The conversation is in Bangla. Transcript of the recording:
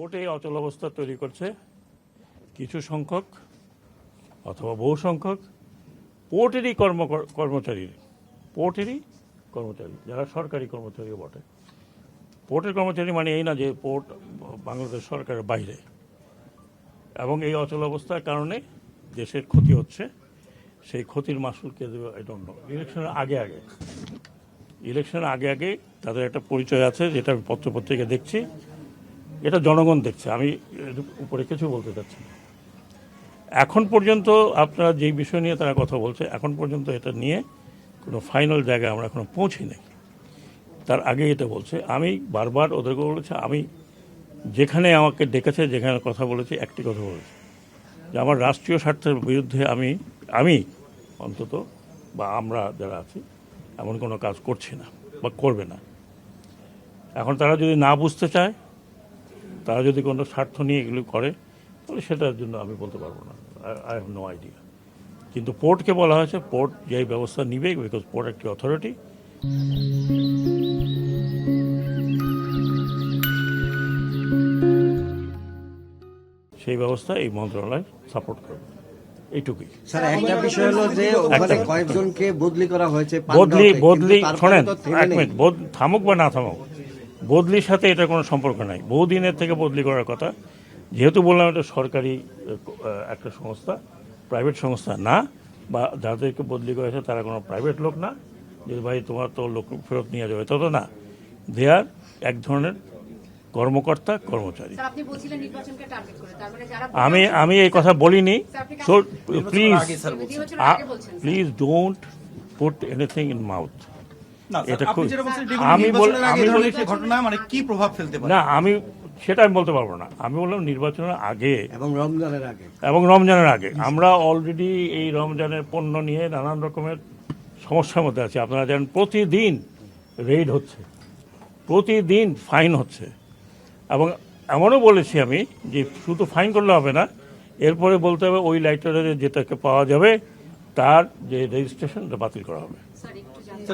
পোর্টে অচলাবস্থা তৈরি করছে কিছু সংখ্যক অথবা বহু সংখ্যক পোর্টেরই কর্মচারী যারা সরকারি কর্মচারীও বটে। পোর্টের কর্মচারী মানে এই না যে পোর্ট বাংলাদেশ সরকারের বাইরে, এবং এই অচলাবস্থার কারণে দেশের ক্ষতি হচ্ছে। সেই ক্ষতির মাসুল কে দেবে আই ডোন্ট নো। ইলেকশনের আগে তাদের একটা পরিচয় আছে, যেটা আমি পত্রপত্রিকা দেখছি, এটা জনগণ দেখছে। আমি উপরে কিছু বলতে চাচ্ছি না। এখন পর্যন্ত আপনারা যেই বিষয় নিয়ে তারা কথা বলছে, এখন পর্যন্ত এটা নিয়ে কোনো ফাইনাল জায়গায় আমরা এখনো পৌঁছি নাই। তার আগে এটা বলছে, আমি বারবার ওদেরকে বলেছি, আমি যেখানে আমাকে ডেকেছে, যেখানে কথা বলেছি, একটি কথা বলেছি যে আমার রাষ্ট্রীয় স্বার্থের বিরুদ্ধে আমি অন্তত বা আমরা যারা আছি এমন কোনো কাজ করছি না বা করবে না। এখন তারা যদি না বুঝতে চায়, তারা যদি কোনো স্বার্থ নিয়ে এগুলো করে, তাহলে সেটার জন্য আমি বলতে পারবো না। I have no idea. কিন্তু পোর্টকে বলা হয়েছে, পোর্ট যেই ব্যবস্থা নিবে, বিকজ পোর্ট একটি অথরিটি। সেই ব্যবস্থা এই মন্ত্রণালয় সাপোর্ট করবে, এইটুকুই। স্যার, একটা বিষয় হলো যে ওখানে কয়েকজনকে বদলি করা হয়েছে। বদলি শোনেন এক মিনিট, থামুক বা না থামুক, বদলির সাথে এটা কোনো সম্পর্ক নাই। বহুদিনের থেকে বদলি করার কথা। যেহেতু বললাম এটা সরকারি একটা সংস্থা, প্রাইভেট সংস্থা না, বা যাদেরকে বদলি করেছে তারা কোনো প্রাইভেট লোক না যে ভাই তোমার তো লোক ফেরত নিয়ে যাবে, তত না। দে আর এক ধরনের কর্মকর্তা কর্মচারী। আমি এই কথা বলিনি। So please don't put anything in mouth. এটা আমি সেটা আমি বলতে পারবো না। আমি বললাম নির্বাচনের আগে এবং রমজানের আগে আমরা অলরেডি এই রমজানের পণ্য নিয়ে নানান রকমের সমস্যার মধ্যে আছি। আপনারা জানেন প্রতিদিন রেইড হচ্ছে, প্রতিদিন ফাইন হচ্ছে, এবং এমনও বলেছি আমি যে শুধু ফাইন করলে হবে না, এরপরে বলতে হবে ওই লাইটারে যেটাকে পাওয়া যাবে তার যে রেজিস্ট্রেশনটা বাতিল করা হবে।